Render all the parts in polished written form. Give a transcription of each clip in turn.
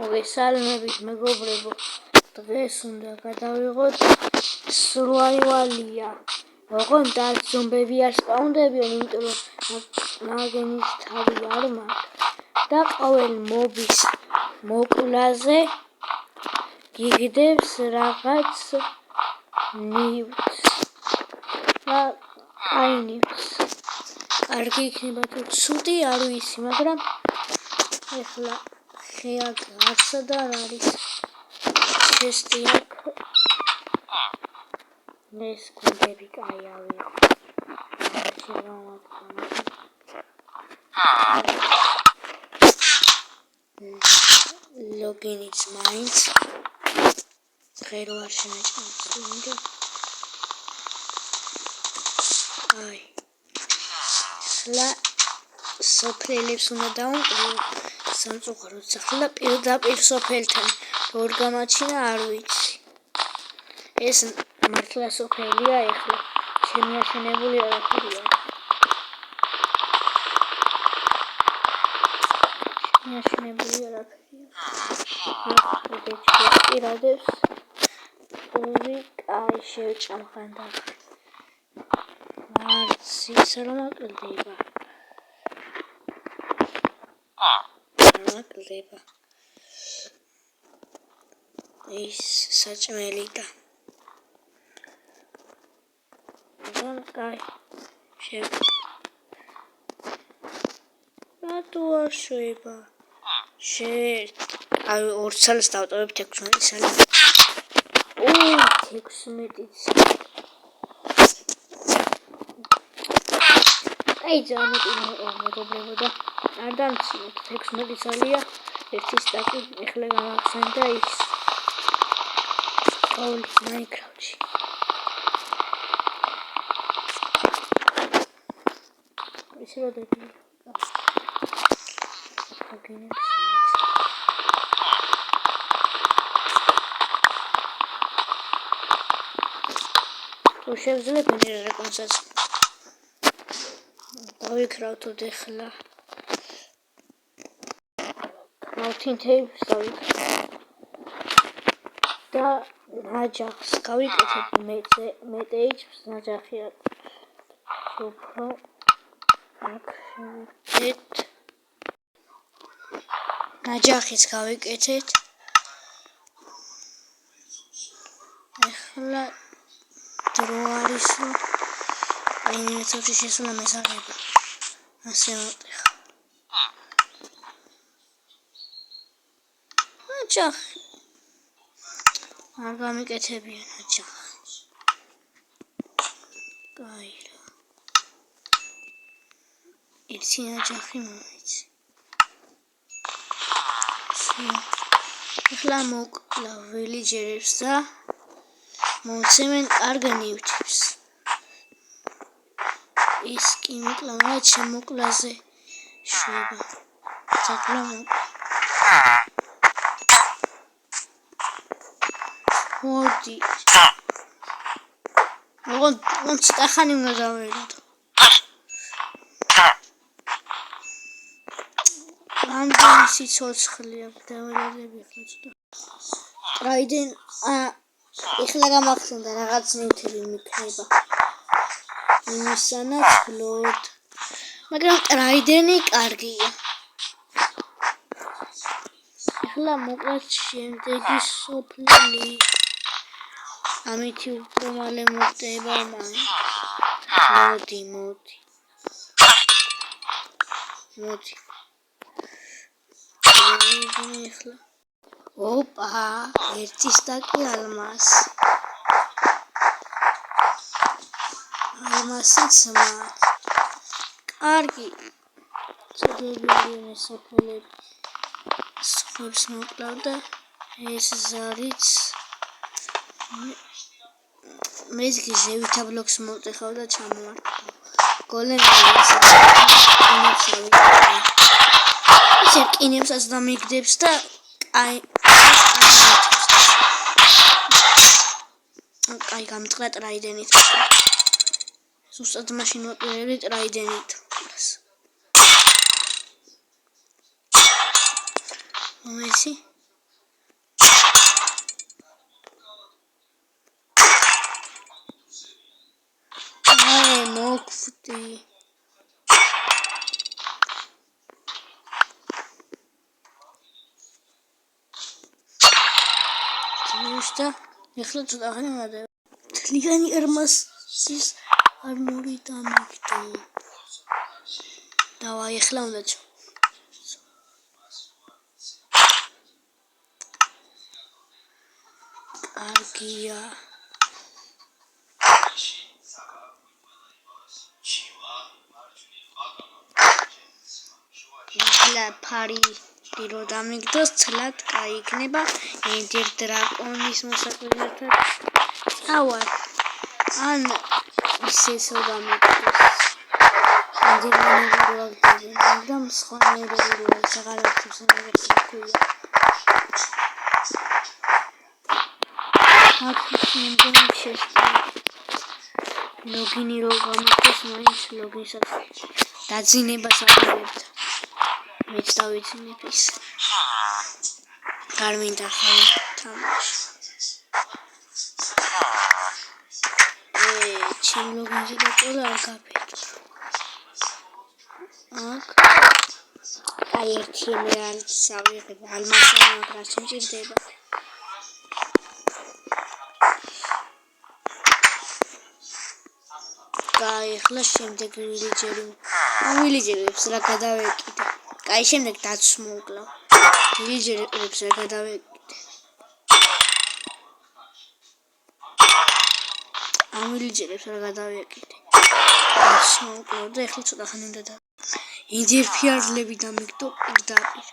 მოგესალმებით მეგობრებო, დღეს უნდა გადავიღოთ survival-ია. ოღონდ არც ზომბები არ სპაუნდებიან, იმიტომ რომ ნაგენის თავი არ მაქვს და ყოველ მობის მოკლაზე გიგდებს რაღაც ნივთს და აინივთს. კარგი იქნება თუ ცუდი არ ვიცი, მაგრამ ეხლა ხეა გარსა და არის ჩესტი აქვს. ეს გუნდები კაი ავიღო. Login-იც მაინც ღერო არ შემეჭამს. აი. ლა სოფლელებს უნდა დავუმტვიო სამწუხაროდ სახლი და პირდაპირ სოფელთან როგორ გამაჩინა არ ვიცი. ეს მართლა სოფელია ეხლა ჩემი აშენებული არაფერია. პირადებს ორი კაი შევჭამ ხანდახან. არც ის რომ აკლდება. ის საჭმელი და კაი რატო არ შვება? აი 2 წელს დავტოვებ 16 წელი. 16-იც. აი ზამეტინო მეგობრებო და არ დამცინოთ 16 წელია ერთი სტაკი ეხლა გამახსენდა ის ყოველი მაინკრაფტში. ისე რომ დაგიგე. შევძლებ რეკონსაც დავიქრავთოდ ეხლა კრავთინთებს დავიქრავ და ნაჯახს გავიკეთებ მეტეიჯს ნაჯახი უფრო აქ შევიდეთ ნაჯახის გავიკეთეთ ეხლა დრო არის რომ აი მეთოდი შესულა მესაღები ასე მოტეხა ნაჯახი არ გამიკეთებია ნაჯახი კაი ერთი ნაჯახი მომეცი ეხლა მოკლა ვილიჯერებს და მოცემენ კარგ ნივთებს. ის კი მოკლა, მაგრამ შემოკლაზე შვება. ძაკლა მოდი. ოღონდ ცოტა ხანი უნდა დავერიდო. რამდენი სიცოცხლე აქვს დაველოდები ახლა ცოტა. ტრაიდენ ეხლა გამახსენდა რაღაც ნივთები მიქნება. იმისანაც ფლოდ. მაგრამ ტრაიდენი კარგია. ეხლა მოკლედ შემდეგი სოფლელი. ამითი უფრო მალე მოხდება მაინც. მოდი. ეხლა ოპა, ერთი სტაკი ალმასი. ალმასიც მაქვს. კარგი. ცოდებიან სოფლები. სოფლებს მოკლავ და ეს ზარიც მეზგი ზევითა ბლოკს მოვტეხავ და ჩამოვარდ. გოლემი ისე რკინებსაც დამიგდებს და აი გამწყდა ტრაიდენით. ზუსტად მაშინ ვაპირებდი ტრაიდენით. მომეცი მოგვდი. Უშდა ეხლა ცოტა ხანი მოდე. თლიანი არმასის არ მოვიდა მიგდო. დავაი ეხლა უნდა კარგია. ეხლა ფარი დირო დამიგდოს ცლად გაიქნება ენდერ დრაკონის მოსაკვირვებლად. წავალ ან ისესო დამიგდოს. მაგრამ სხვა ნერვიულობა საღარაფის ნერვია. ლოგინი რო გამიქოს მაინც ლოგინსაც დაძინებას აკეთებთ. მეც დავიძინებ ის. გარმინდა ხარ თამაში. ჩემ ლოგინზე დაწყდა არ გაფეთქე. აქ აი ერთი ემერალდს ავიღებ ალმასი მაგრამ შემჭირდება. ეხლა შემდეგ ვილიჯერებს რა გადავეკიდე. აი შემდეგ დაცს მოვკლავ. ვილიჯერებს რა გადავეკიდე. ვილიჯერებს რა გადავეკიდე. დაცს მოვკლავ და ეხლა ცოტა ხანი უნდა და ინტერფიარლები დამიგდო პირდაპირ.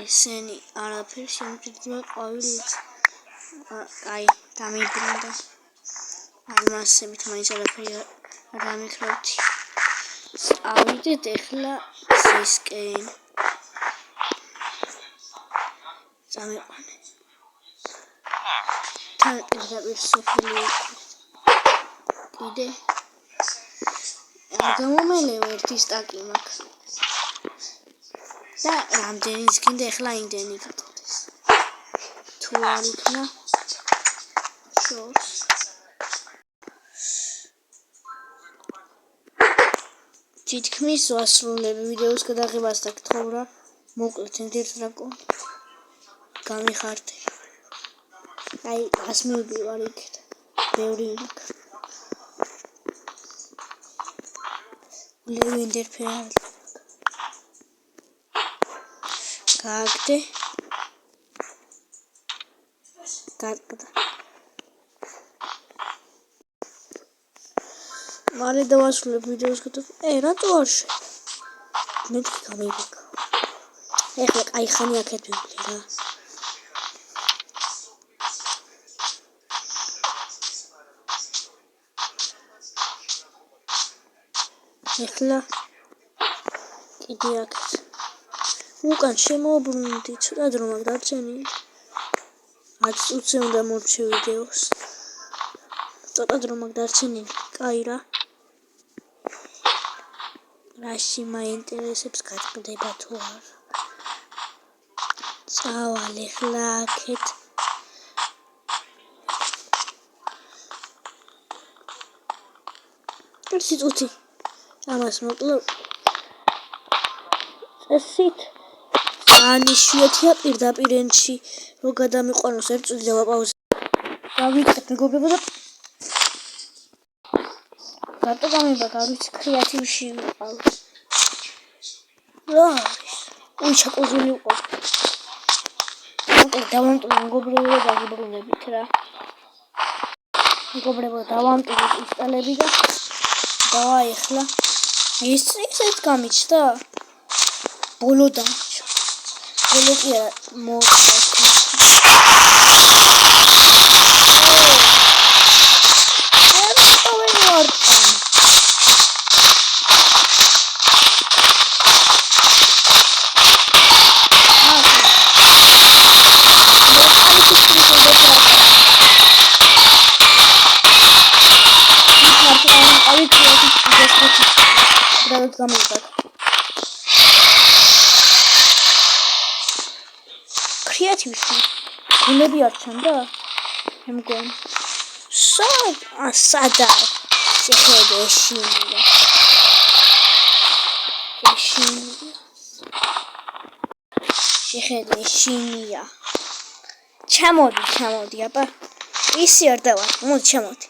ესენი არაფერს შემჭირდება ყვავილიც. აი დამიბრუნდა. ალმასებით მაინც არაფერი არ ამიქრობდი. ავიდეთ ეხლა ზისკენ. წამიყვანე. თან პირდაპირ სოფელი კიდე. გამომელევ ერთი სტაკი მაქვს. და რამდენიც გინდა ეხლა იმდენი გატყდეს. თუ არ იქნა შორს. თითქმის ვასრულებ ვიდეოს გადაღებას და გთხოვ რა მოკლედ ერთ დრაკონი გამიხარდე. აი 100 მინუტი ვარ იქით. ბევრი იქ. ლევ ინტერფერალ. გააგდე. გააგდა. მალე დავასრულებ ვიდეოს გადაღება. რატო არ შე? მეთქი გამიგეკა. ეხლა კაი ხანი აქეთ ვიბლე რა. ეხლა კიდე აქეთ. უკან შემოუბრუნდი ცოტა დრო მაგ დარჩენილი. 10 წუთზე უნდა მორჩე ვიდეოს. ცოტა დრო მაგ დარჩენილი. კაი რა. რაში მაინტერესებს გაწყდება თუ არა. წავალ ეხლა აქეთ. ერთი წუთი. ამას მოკლევ. წესით. ანიშიეთია პირდაპირ ენში რო გადამიყვანოს ერთ წუთი დავაპაუზე. დავიწყებ მეგობრებო და რატო გამიბა გავიცი კრეატივში ვიყავ. რა არის? უი ჩაკოზული იყო. დავამტვრე მეგობრებო და დაგიბრუნებით რა. მეგობრებო დავამტვრე კრისტალები და დავაი ახლა ისეთ გამიჩნდა. ბოლო დამჭა. ბოლო კი არა მოხდა. კრეატივში გუნები არ ჩანდა? მე მგონი სადა შეხედე ეშინია შეხედე ეშინია ჩამოდი აბა ისი არ დავარ მოდი ჩამოდი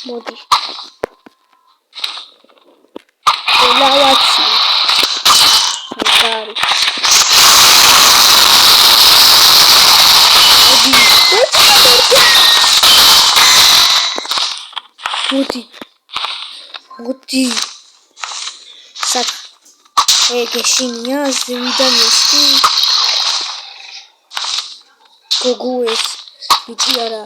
მოდი ელავაცი მოდი სად ეგეშინია ზევიდან ესკი გოგუეს ბიჭი არა